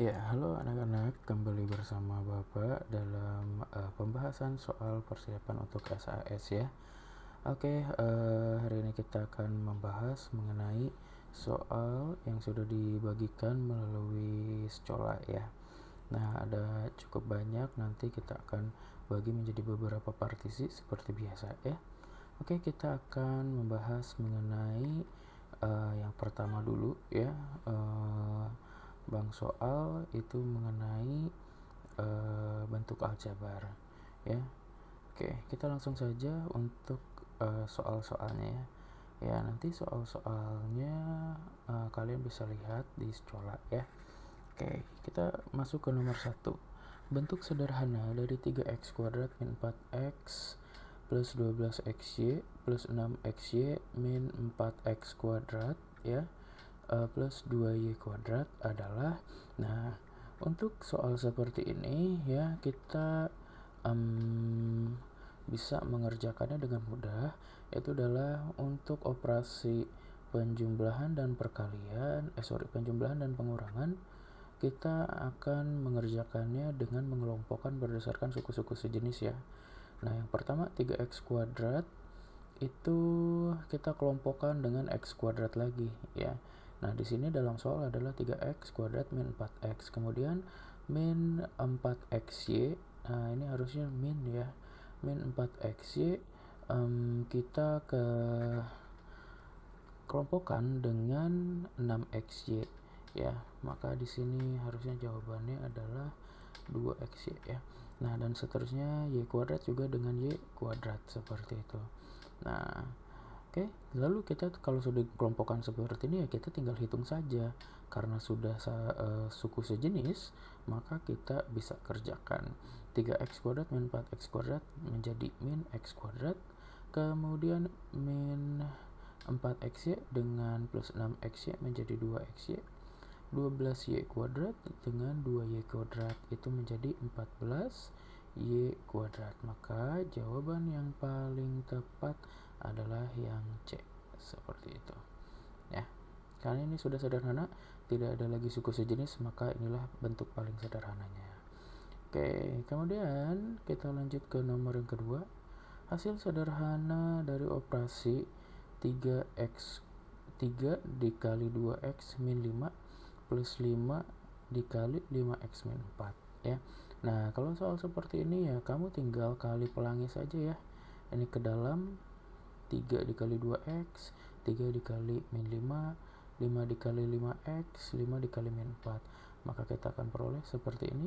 Ya, halo anak-anak, kembali bersama Bapak dalam pembahasan soal persiapan untuk SAS ya. Oke, hari ini kita akan membahas mengenai soal yang sudah dibagikan melalui Schola ya. Nah, ada cukup banyak, nanti kita akan bagi menjadi beberapa partisi seperti biasa ya. Oke, kita akan membahas mengenai yang pertama dulu ya. Bang soal itu mengenai bentuk aljabar ya. Oke, kita langsung saja untuk soal-soalnya ya. Ya, nanti soal-soalnya kalian bisa lihat di Schola ya. Oke, kita masuk ke nomor 1. Bentuk sederhana dari 3x kuadrat min 4x plus 12xy plus 6xy min 4x kuadrat ya, plus 2y kuadrat adalah. Nah, untuk soal seperti ini ya, kita bisa mengerjakannya dengan mudah, yaitu adalah untuk operasi penjumlahan dan penjumlahan dan pengurangan. Kita akan mengerjakannya dengan mengelompokkan berdasarkan suku-suku sejenis ya. Nah, yang pertama 3x kuadrat itu kita kelompokkan dengan x kuadrat lagi ya. Nah, di sini dalam soal adalah 3x kuadrat min 4x, kemudian min 4xy. Nah, ini harusnya min ya. Min 4xy kita ke kelompokkan dengan 6xy ya. Maka di sini harusnya jawabannya adalah 2xy ya. Nah, dan seterusnya y kuadrat juga dengan y kuadrat seperti itu. Nah, oke, lalu kita kalau sudah kelompokkan seperti ini ya, kita tinggal hitung saja. Karena sudah suku sejenis, maka kita bisa kerjakan 3x kuadrat min 4x kuadrat menjadi min x kuadrat, kemudian min 4xy dengan plus 6xy menjadi 2xy, 12y kuadrat dengan 2y kuadrat itu menjadi 14y kuadrat. Maka jawaban yang paling tepat adalah yang C, seperti itu ya. Karena ini sudah sederhana, tidak ada lagi suku sejenis, maka inilah bentuk paling sederhananya. Oke, kemudian kita lanjut ke nomor yang kedua. Hasil sederhana dari operasi 3x 3 dikali 2x min 5 plus 5 dikali 5x min 4 ya. Nah, kalau soal seperti ini ya, kamu tinggal kali pelangi saja ya. Ini ke dalam 3 dikali 2x, 3 dikali min 5, 5 dikali 5x, 5 dikali min 4. Maka kita akan peroleh seperti ini.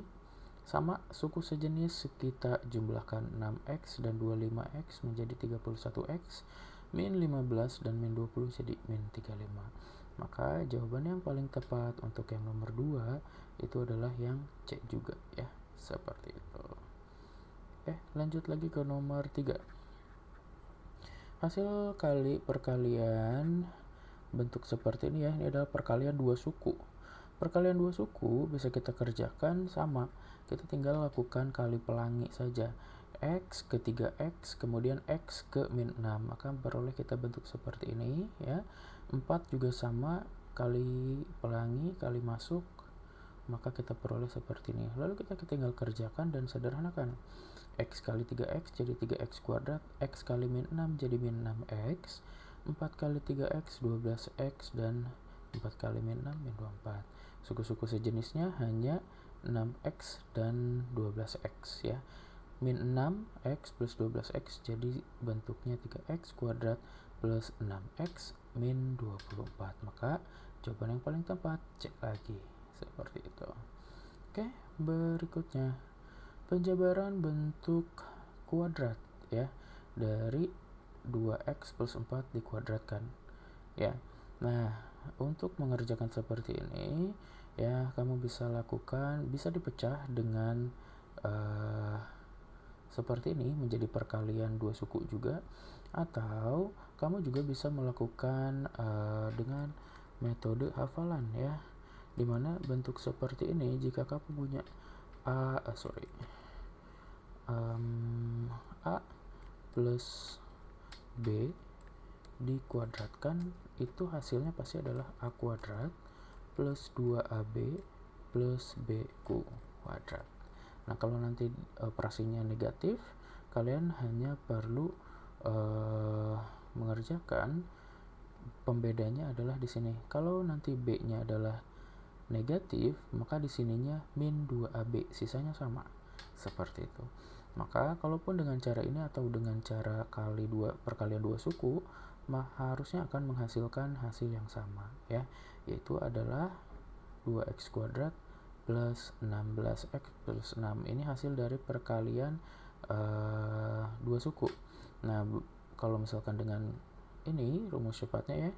Sama suku sejenis kita jumlahkan 6x dan 25x menjadi 31x, min 15 dan min 20 jadi min 35. Maka jawaban yang paling tepat untuk yang nomor 2 itu adalah yang C juga ya, seperti itu. Lanjut lagi ke nomor 3. Hasil kali perkalian bentuk seperti ini ya, ini adalah perkalian dua suku. Perkalian dua suku bisa kita kerjakan sama, kita tinggal lakukan kali pelangi saja. X ke 3x, kemudian x ke min 6, maka beroleh kita bentuk seperti ini ya. 4 juga sama, kali pelangi, kali masuk, maka kita peroleh seperti ini. Lalu kita tinggal kerjakan dan sederhanakan. X kali 3x jadi 3x kuadrat, x kali min 6 jadi min 6x, 4 kali 3x 12x, dan 4 kali min 6 min 24. Suku-suku sejenisnya hanya 6x dan 12x ya. Min 6x plus 12x jadi bentuknya 3x kuadrat plus 6x min 24. Maka jawaban yang paling tepat cek lagi seperti itu. Oke, berikutnya penjabaran bentuk kuadrat ya dari 2x plus 4 dikuadratkan ya. Nah, untuk mengerjakan seperti ini ya, kamu bisa lakukan, bisa dipecah dengan seperti ini menjadi perkalian dua suku juga, atau kamu juga bisa melakukan dengan metode hafalan ya, dimana bentuk seperti ini jika kamu punya A plus B dikuadratkan, itu hasilnya pasti adalah A kuadrat plus 2AB plus B kuadrat. Nah, kalau nanti operasinya negatif, kalian hanya perlu mengerjakan pembedanya adalah di sini. Kalau nanti B-nya adalah negatif, maka di sininya min 2AB, sisanya sama. Seperti itu. Maka kalaupun dengan cara ini atau dengan cara perkalian 2 suku, harusnya akan menghasilkan hasil yang sama, ya, yaitu adalah 2x kuadrat plus 16x plus 6. Ini hasil dari perkalian 2 suku. Nah, kalau misalkan dengan ini rumus cepatnya ya,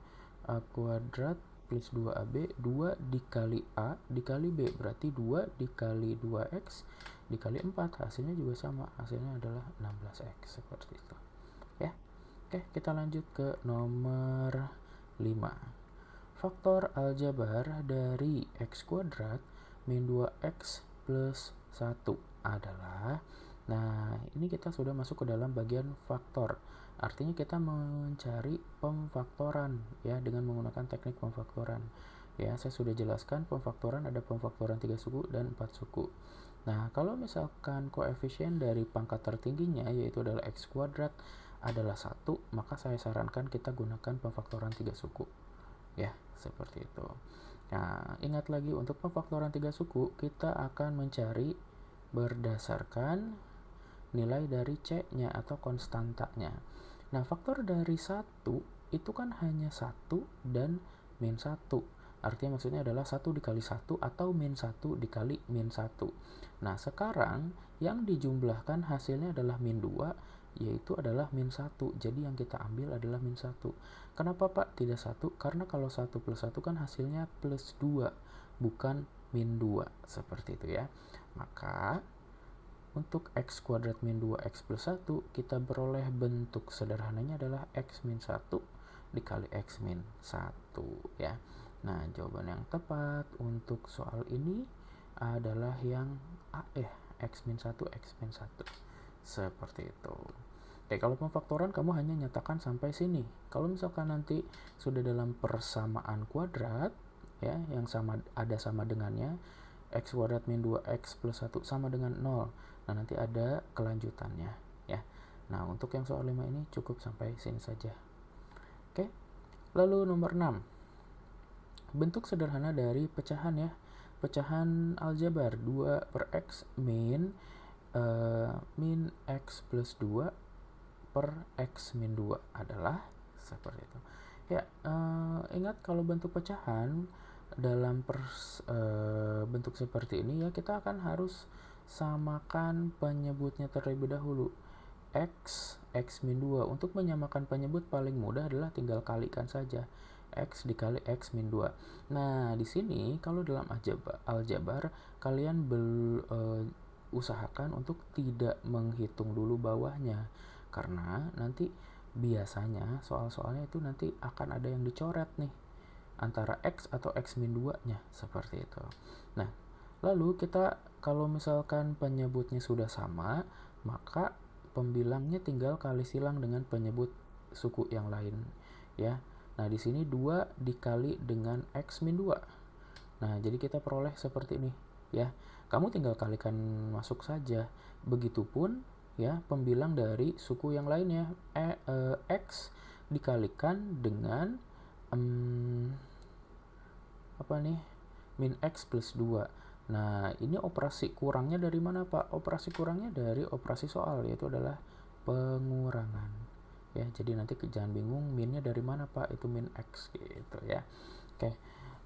a kuadrat plus 2ab, 2 dikali a dikali b, berarti 2 dikali 2x dikali 4, hasilnya juga sama, hasilnya adalah 16x, seperti itu ya. Oke, kita lanjut ke nomor 5. Faktor aljabar dari x kuadrat min 2x plus 1 adalah, nah ini kita sudah masuk ke dalam bagian faktor. Artinya kita mencari pemfaktoran ya dengan menggunakan teknik pemfaktoran. Ya, saya sudah jelaskan pemfaktoran ada pemfaktoran 3 suku dan 4 suku. Nah, kalau misalkan koefisien dari pangkat tertingginya yaitu adalah x kuadrat adalah 1, maka saya sarankan kita gunakan pemfaktoran 3 suku. Ya, seperti itu. Nah, ingat lagi untuk pemfaktoran 3 suku kita akan mencari berdasarkan nilai dari C-nya atau konstantanya. Nah, faktor dari 1 itu kan hanya 1 dan min 1. Artinya maksudnya adalah 1 dikali 1 atau min 1 dikali min 1. Nah, sekarang yang dijumlahkan hasilnya adalah min 2, yaitu adalah min 1. Jadi yang kita ambil adalah min 1. Kenapa Pak tidak 1? Karena kalau 1 plus 1 kan hasilnya plus 2, bukan min 2. Seperti itu ya. Maka untuk x kuadrat min 2x plus 1, kita beroleh bentuk sederhananya adalah x min 1 dikali x min 1 ya. Nah, jawaban yang tepat untuk soal ini adalah yang A, x min 1, x min 1. Seperti itu. Oke, kalau pemfaktoran kamu hanya nyatakan sampai sini. Kalau misalkan nanti sudah dalam persamaan kuadrat ya, yang ada sama dengannya, x kuadrat min 2x plus 1 sama dengan 0. Nah, nanti ada kelanjutannya ya. Nah, untuk yang soal 5 ini cukup sampai sini saja. Oke. Lalu nomor 6. Bentuk sederhana dari pecahan ya. Pecahan aljabar 2 per x min x plus 2 per x min 2 adalah seperti itu. Ya, ingat kalau bentuk pecahan dalam bentuk seperti ini ya, kita akan harus samakan penyebutnya terlebih dahulu. X min 2. Untuk menyamakan penyebut paling mudah adalah tinggal kalikan saja. X dikali X min 2. Nah, di sini kalau dalam aljabar kalian usahakan untuk tidak menghitung dulu bawahnya. Karena nanti biasanya soal-soalnya itu nanti akan ada yang dicoret nih antara X atau X min 2-nya, seperti itu. Nah, lalu kita kalau misalkan penyebutnya sudah sama, maka pembilangnya tinggal kali silang dengan penyebut suku yang lain ya. Nah, di sini 2 dikali dengan X min 2. Nah, jadi kita peroleh seperti ini ya. Kamu tinggal kalikan masuk saja. Begitupun ya pembilang dari suku yang lainnya, X dikalikan dengan min X plus 2. Nah, ini operasi kurangnya dari mana Pak? Operasi kurangnya dari operasi soal, yaitu adalah pengurangan ya. Jadi nanti jangan bingung minnya dari mana Pak, itu min X gitu ya. Oke,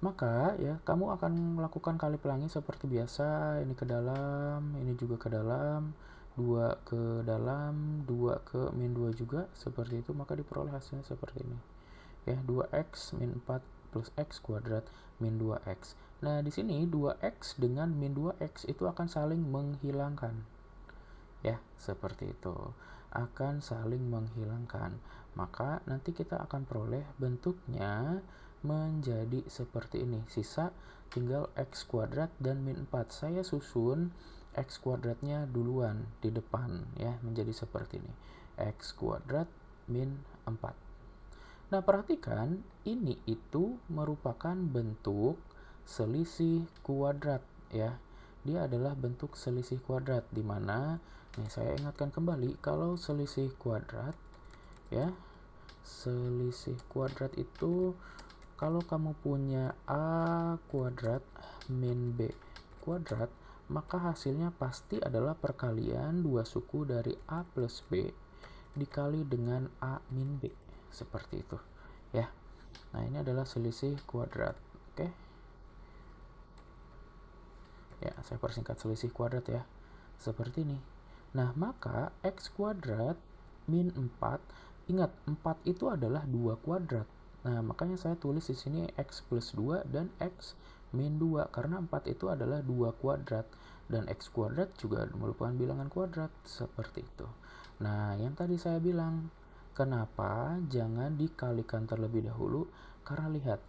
maka ya kamu akan melakukan kali pelangi seperti biasa. Ini ke dalam, ini juga ke dalam, 2 ke dalam, 2 ke min 2 juga, seperti itu. Maka diperoleh hasilnya seperti ini ya, 2x min 4 plus x kuadrat min 2x. Nah, di sini 2x dengan min 2x itu akan saling menghilangkan ya, seperti itu, akan saling menghilangkan. Maka nanti kita akan peroleh bentuknya menjadi seperti ini. Sisa tinggal x kuadrat dan min 4. Saya susun x kuadratnya duluan di depan ya, menjadi seperti ini, x kuadrat min 4. Nah, perhatikan ini itu merupakan bentuk selisih kuadrat ya. Dia adalah bentuk selisih kuadrat, di mana nih saya ingatkan kembali kalau selisih kuadrat ya, selisih kuadrat itu kalau kamu punya A kuadrat min B kuadrat, maka hasilnya pasti adalah perkalian dua suku dari A plus B dikali dengan A min B, seperti itu ya. Nah, ini adalah selisih kuadrat. Oke. Ya, saya persingkat selisih kuadrat ya. Seperti ini. Nah, maka X kuadrat min 4, ingat 4 itu adalah 2 kuadrat. Nah, makanya saya tulis di sini X plus 2 dan X min 2, karena 4 itu adalah 2 kuadrat. Dan X kuadrat juga merupakan bilangan kuadrat, seperti itu. Nah, yang tadi saya bilang, kenapa jangan dikalikan terlebih dahulu? Karena lihat,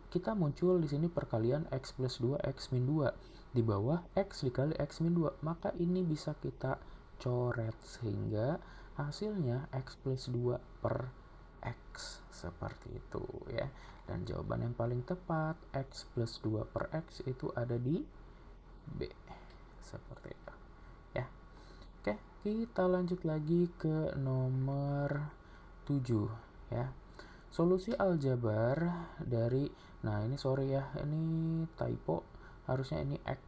kita muncul di sini perkalian X plus 2, X min 2. Di bawah X dikali X min 2. Maka ini bisa kita coret sehingga hasilnya X plus 2 per X. Seperti itu ya. Dan jawaban yang paling tepat X plus 2 per X itu ada di B. Seperti itu ya. Oke, kita lanjut lagi ke nomor 7 ya. Solusi aljabar dari, nah ini sorry ya, ini typo, harusnya ini X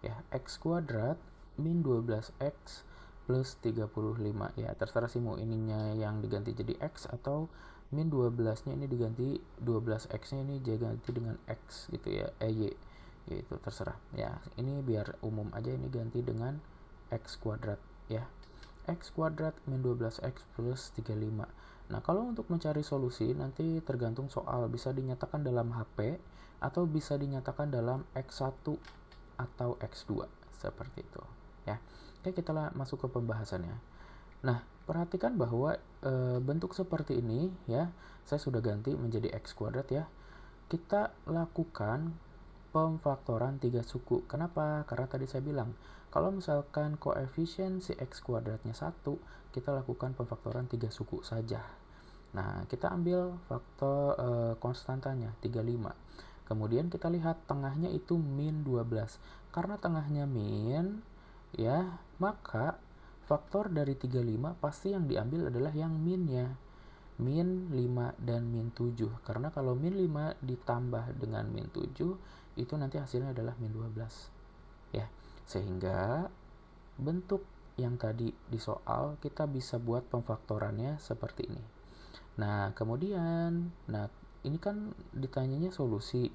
ya, X kuadrat min 12X plus 35 ya, terserah sih mau ininya yang diganti jadi X atau min 12 nya ini diganti 12X nya ini diganti dengan X gitu ya, Y ya, itu terserah ya. Ini biar umum aja, ini ganti dengan X kuadrat ya, X kuadrat min 12X plus 35. Nah, kalau untuk mencari solusi nanti tergantung soal, bisa dinyatakan dalam HP atau bisa dinyatakan dalam X1 atau X2, seperti itu ya. Oke, kita masuk ke pembahasannya. Nah, perhatikan bahwa bentuk seperti ini ya, saya sudah ganti menjadi X kuadrat ya. Kita lakukan pemfaktoran 3 suku. Kenapa? Karena tadi saya bilang, kalau misalkan koefisien si X kuadratnya 1, kita lakukan pemfaktoran 3 suku saja. Nah, kita ambil faktor konstantanya 35. Kemudian kita lihat tengahnya itu min 12. Karena tengahnya min ya, maka faktor dari 35 pasti yang diambil adalah yang minnya. Min 5 dan min 7. Karena kalau min 5 ditambah dengan min 7, itu nanti hasilnya adalah min 12. Ya, sehingga bentuk yang tadi di soal kita bisa buat pemfaktorannya seperti ini. Nah, kemudian, nah ini kan ditanyanya solusi.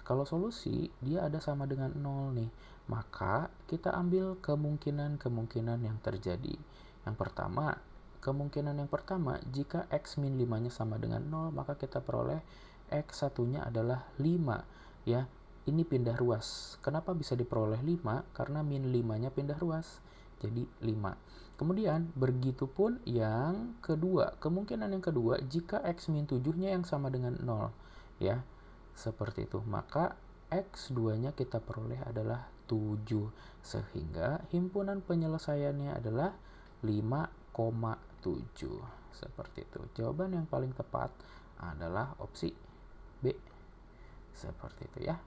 Kalau solusi, dia ada sama dengan 0 nih. Maka kita ambil kemungkinan-kemungkinan yang terjadi. Yang pertama, kemungkinan yang pertama, jika X min 5-nya sama dengan 0, maka kita peroleh X satunya adalah 5. Ya, ini pindah ruas. Kenapa bisa diperoleh 5? Karena min 5-nya pindah ruas. Jadi 5. Kemudian, begitupun yang kedua. Kemungkinan yang kedua, jika X min 7-nya yang sama dengan 0. Ya, seperti itu. Maka X2-nya kita peroleh adalah 7. Sehingga himpunan penyelesaiannya adalah 5,7. Seperti itu. Jawaban yang paling tepat adalah opsi B. Seperti itu ya.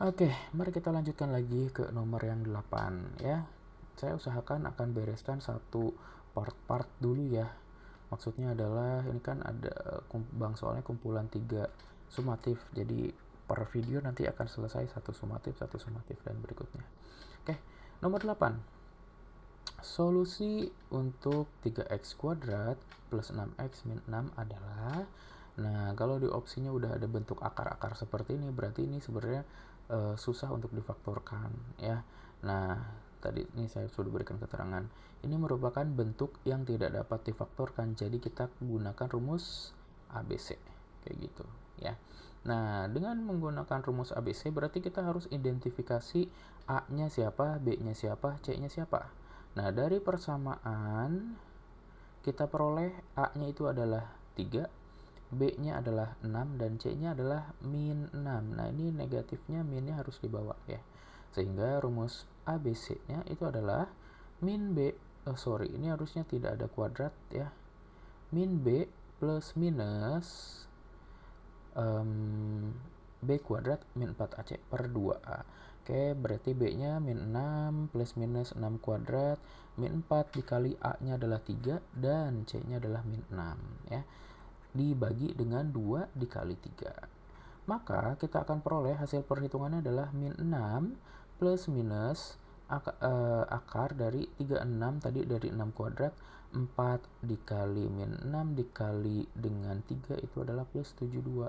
Oke, mari kita lanjutkan lagi ke nomor yang 8 ya. Saya usahakan akan bereskan satu part-part dulu ya. Maksudnya adalah ini kan ada soalnya kumpulan 3 sumatif. Jadi per video nanti akan selesai satu sumatif dan berikutnya. Oke, nomor 8. Solusi untuk 3x kuadrat plus 6x min 6 adalah, nah kalau di opsinya udah ada bentuk akar-akar seperti ini, berarti ini sebenarnya susah untuk difaktorkan ya. Nah, tadi ini saya sudah berikan keterangan. Ini merupakan bentuk yang tidak dapat difaktorkan, jadi kita gunakan rumus ABC kayak gitu ya. Nah, dengan menggunakan rumus ABC berarti kita harus identifikasi A-nya siapa, B-nya siapa, C-nya siapa. Nah, dari persamaan kita peroleh A-nya itu adalah 3, B-nya adalah 6, dan C-nya adalah min 6. Nah, ini negatifnya minnya harus dibawa ya. Sehingga rumus ABC-nya itu adalah min B, ini harusnya tidak ada kuadrat ya. Min B plus minus B kuadrat min 4AC per 2A. Oke, berarti B-nya min 6 plus minus 6 kuadrat min 4 dikali A-nya adalah 3 dan C-nya adalah min 6 ya. Dibagi dengan 2 dikali 3. Maka kita akan peroleh hasil perhitungannya adalah min 6 plus minus akar dari 36 tadi dari 6 kuadrat 4 dikali min 6 dikali dengan 3 itu adalah plus 72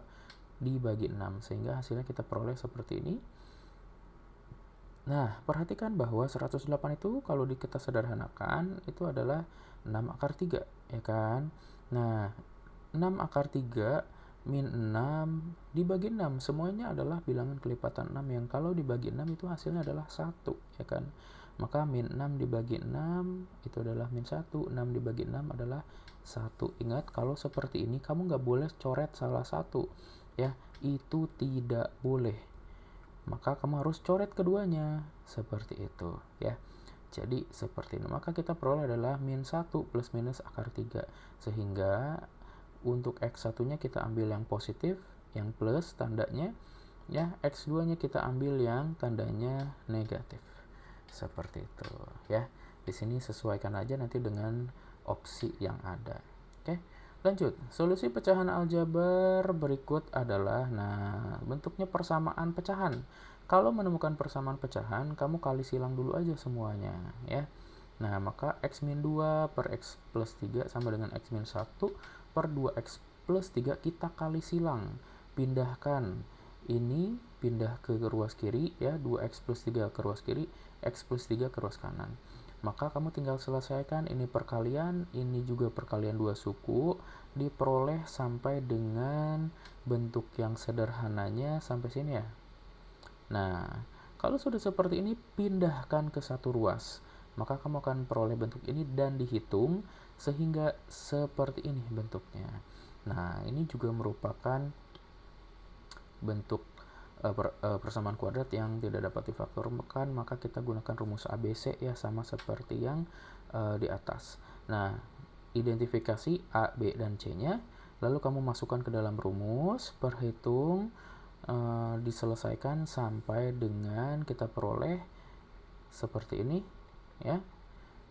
dibagi 6 sehingga hasilnya kita peroleh seperti ini. Nah, perhatikan bahwa 108 itu kalau kita sederhanakan itu adalah 6 akar 3 ya kan. Nah, 6 akar 3 min 6 dibagi 6 semuanya adalah bilangan kelipatan 6 yang kalau dibagi 6 itu hasilnya adalah 1 ya kan. Maka min 6 dibagi 6 itu adalah min 1, 6 dibagi 6 adalah 1. Ingat kalau seperti ini kamu nggak boleh coret salah satu ya, itu tidak boleh. Maka kamu harus coret keduanya seperti itu ya. Jadi seperti ini. Maka kita peroleh adalah min 1 plus minus akar 3 sehingga untuk X1 nya kita ambil yang positif, yang plus tandanya ya, X2 nya kita ambil yang tandanya negatif. Seperti itu ya. Di sini sesuaikan aja nanti dengan opsi yang ada. Oke. Lanjut, solusi pecahan aljabar berikut adalah bentuknya persamaan pecahan. Kalau menemukan persamaan pecahan, kamu kali silang dulu aja semuanya ya. Nah, maka X min 2 per X plus 3 sama dengan X min 1 per 2X plus 3 kita kali silang. Pindahkan ini, pindah ke ruas kiri ya, 2X plus 3 ke ruas kiri, X plus 3 ke ruas kanan. Maka kamu tinggal selesaikan ini perkalian, ini juga perkalian dua suku, diperoleh sampai dengan bentuk yang sederhananya sampai sini ya. Nah, kalau sudah seperti ini, pindahkan ke satu ruas. Maka kamu akan peroleh bentuk ini dan dihitung sehingga seperti ini bentuknya. Nah, ini juga merupakan bentuk persamaan kuadrat yang tidak dapat difaktorkan, maka kita gunakan rumus ABC ya, sama seperti yang di atas. Nah, identifikasi A, B, dan C-nya, lalu kamu masukkan ke dalam rumus, perhitung, diselesaikan sampai dengan kita peroleh seperti ini ya.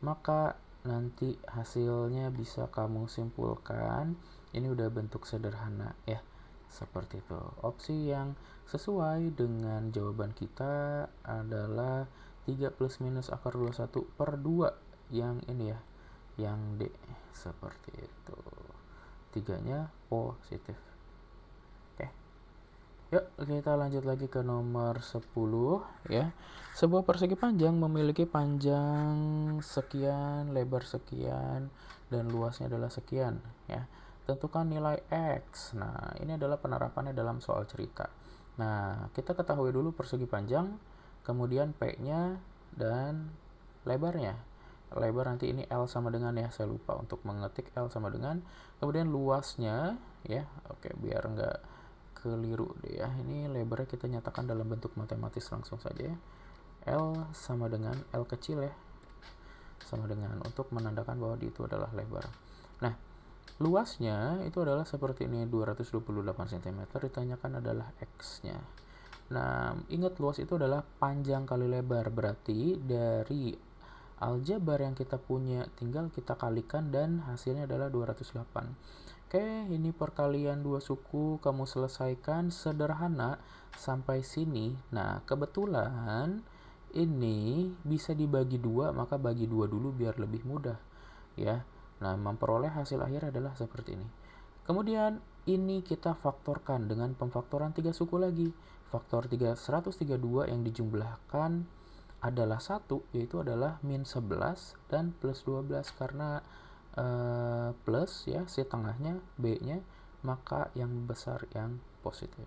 Maka nanti hasilnya bisa kamu simpulkan. Ini udah bentuk sederhana ya. Seperti itu. Opsi yang sesuai dengan jawaban kita adalah 3 plus minus akar 21 per 2 yang ini ya, yang D. Seperti itu. 3-nya positif. Oke. Yuk kita lanjut lagi ke nomor 10 ya. Sebuah persegi panjang memiliki panjang sekian, lebar sekian, dan luasnya adalah sekian ya. Tentukan nilai X. Nah, ini adalah penerapannya dalam soal cerita. Nah, kita ketahui dulu persegi panjang, kemudian P-nya dan lebarnya. Lebar nanti ini L sama dengan ya, saya lupa untuk mengetik L sama dengan. Kemudian luasnya ya, oke biar nggak keliru deh ya. Ini lebarnya kita nyatakan dalam bentuk matematis langsung saja ya. L sama dengan L kecil ya. Sama dengan untuk menandakan bahwa itu adalah lebar. Nah, luasnya itu adalah seperti ini 228 cm, ditanyakan adalah X-nya. Nah, ingat luas itu adalah panjang kali lebar, berarti dari aljabar yang kita punya tinggal kita kalikan dan hasilnya adalah 208. Oke, ini perkalian dua suku kamu selesaikan sederhana sampai sini. Nah, kebetulan ini bisa dibagi dua, maka bagi dua dulu biar lebih mudah ya. Nah, memperoleh hasil akhir adalah seperti ini. Kemudian ini kita faktorkan dengan pemfaktoran 3 suku lagi. Faktor 132 yang dijumlahkan adalah 1, yaitu adalah min 11 dan plus 12 karena plus ya, si tengahnya B-nya, maka yang besar yang positif.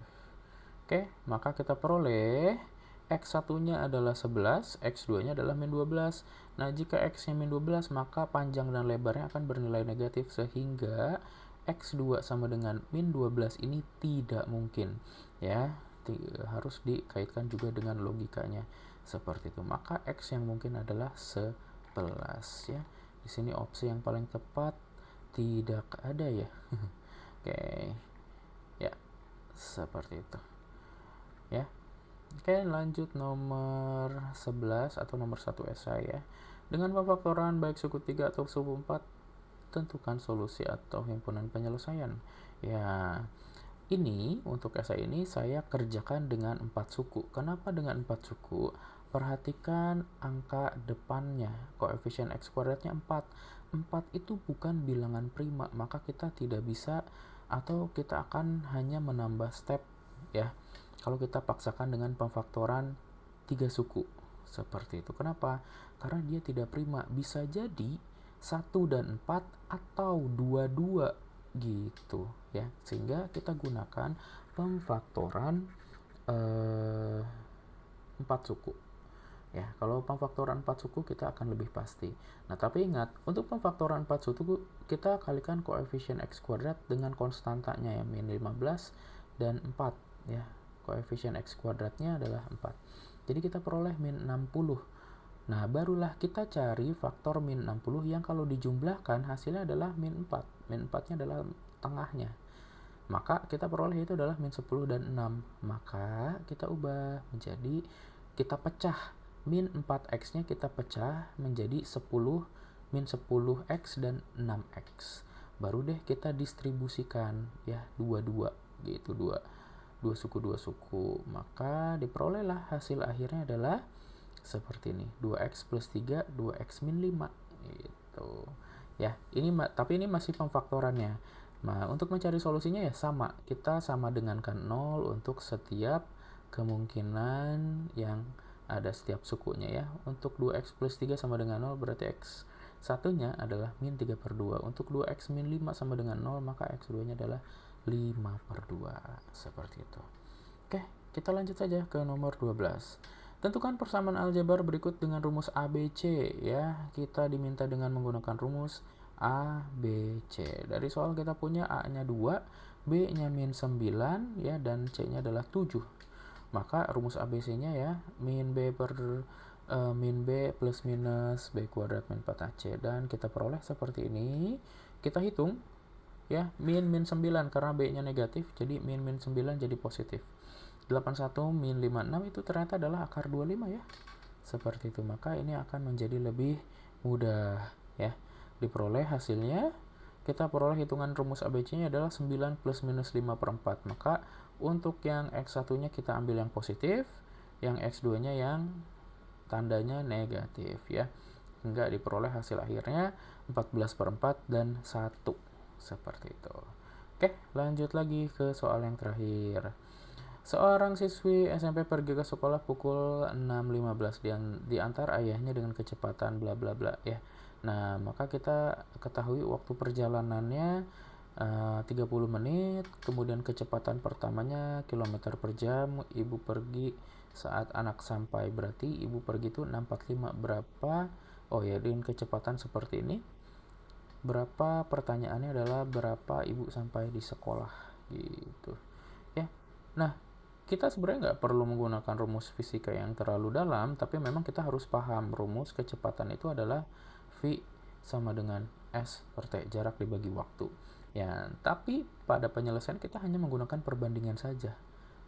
Oke, maka kita peroleh X1-nya adalah 11, X2-nya adalah min 12. Nah, jika X-nya min 12, maka panjang dan lebarnya akan bernilai negatif, sehingga X2 sama dengan min 12 ini tidak mungkin. Ya, harus dikaitkan juga dengan logikanya. Seperti itu. Maka X yang mungkin adalah 11 ya. Di sini opsi yang paling tepat tidak ada ya. Oke. Ya, seperti itu. ya. Oke, lanjut nomor 11 atau nomor 1 esai ya. Dengan pemfaktoran baik suku 3 atau suku 4, tentukan solusi atau himpunan penyelesaian. Ya, ini untuk esai ini saya kerjakan dengan 4 suku. Kenapa dengan 4 suku? Perhatikan angka depannya, koefisien X kuadratnya 4. 4 itu bukan bilangan prima, maka kita tidak bisa atau kita akan hanya menambah step ya. Kalau kita paksakan dengan pemfaktoran 3 suku seperti itu. Kenapa? Karena dia tidak prima. Bisa jadi 1 dan 4 atau 2 gitu ya. Sehingga kita gunakan pemfaktoran 4 suku. Ya, kalau pemfaktoran 4 suku kita akan lebih pasti. Nah, tapi ingat, untuk pemfaktoran 4 suku kita kalikan koefisien X kuadrat dengan konstantanya ya, min 15 dan 4 ya. Koefisien X kuadratnya adalah 4. Jadi kita peroleh min 60. Nah, barulah kita cari faktor min 60 yang kalau dijumlahkan hasilnya adalah min 4. Min 4-nya adalah tengahnya. Maka kita peroleh itu adalah min 10 dan 6. Maka kita ubah menjadi, kita pecah. Min 4x-nya kita pecah menjadi 10, min 10x dan 6x. Baru deh kita distribusikan ya, 2 gitu, 2 suku. Maka diperolehlah hasil akhirnya adalah seperti ini, 2x plus 3, 2x min 5 gitu. Ya, ini tapi ini masih pemfaktorannya. Nah, untuk mencari solusinya ya sama. Kita sama dengankan 0 untuk setiap kemungkinan yang ada setiap sukunya ya. Untuk 2x plus 3 sama dengan 0 berarti x satunya adalah min 3/2. Untuk 2x min 5 sama dengan 0, maka x2 nya adalah 5/2. Seperti itu. Oke, kita lanjut saja ke nomor 12. Tentukan persamaan aljabar berikut dengan rumus ABC ya. Kita diminta dengan menggunakan rumus ABC. Dari soal kita punya A-nya 2, B-nya min 9 ya, dan C-nya adalah 7. Maka rumus ABC-nya ya, min B plus minus B kuadrat min 4AC, dan kita peroleh seperti ini. Kita hitung ya, min 9 karena B-nya negatif, jadi min 9 jadi positif. 81 min 56 itu ternyata adalah akar 25 ya. Seperti itu. Maka ini akan menjadi lebih mudah ya. Diperoleh hasilnya, kita peroleh hitungan rumus ABC-nya adalah 9 plus minus 5/4. Maka untuk yang X1-nya kita ambil yang positif, yang X2-nya yang tandanya negatif ya. Hingga diperoleh hasil akhirnya 14/4 dan 1. Seperti itu. Oke, lanjut lagi ke soal yang terakhir. Seorang siswi SMP pergi ke sekolah pukul 6.15 diantar ayahnya dengan kecepatan bla bla bla ya. Nah, maka kita ketahui waktu perjalanannya 30 menit, kemudian kecepatan pertamanya kilometer per jam. Ibu pergi saat anak sampai, berarti ibu pergi itu 6.45. Berapa? Oh ya, dengan kecepatan seperti ini. Berapa, pertanyaannya adalah berapa ibu sampai di sekolah gitu ya. Nah, kita sebenarnya nggak perlu menggunakan rumus fisika yang terlalu dalam, tapi memang kita harus paham rumus kecepatan itu adalah V sama dengan S per T, jarak dibagi waktu. Ya, tapi pada penyelesaian kita hanya menggunakan perbandingan saja.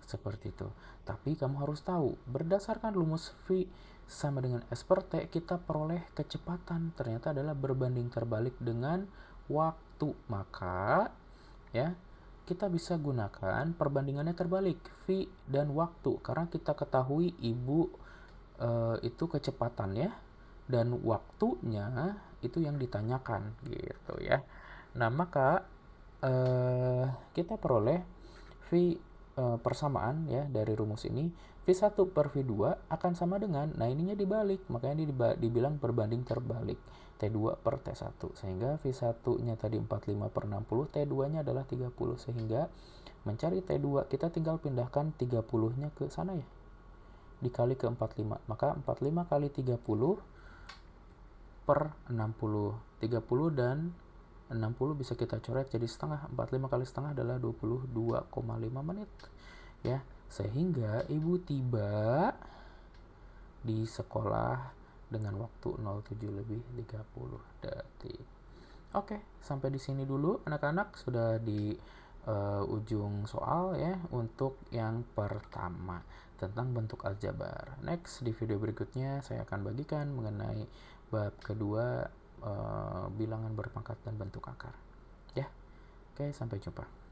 Seperti itu. Tapi kamu harus tahu, berdasarkan rumus V sama dengan S per T, kita peroleh kecepatan ternyata adalah berbanding terbalik dengan waktu. Maka ya, kita bisa gunakan perbandingannya terbalik, V dan waktu, karena kita ketahui ibu itu kecepatannya dan waktunya itu yang ditanyakan gitu ya. Nah, maka kita peroleh V persamaan ya dari rumus ini, V1 per V2 akan sama dengan, nah ininya dibalik, makanya ini dibilang berbanding terbalik, T2 per T1, sehingga V1-nya tadi 45/60, T2-nya adalah 30, sehingga mencari T2 kita tinggal pindahkan 30-nya ke sana ya, dikali ke 45, maka 45 kali 30 per 60, 30 dan 60 bisa kita coret jadi setengah. 45 kali setengah adalah 22,5 menit ya, sehingga ibu tiba di sekolah dengan waktu 07:30 detik. Oke, sampai di sini dulu anak-anak, sudah di ujung soal ya untuk yang pertama tentang bentuk aljabar. Next, di video berikutnya saya akan bagikan mengenai bab kedua, bilangan berpangkat dan bentuk akar. Ya, oke, sampai jumpa.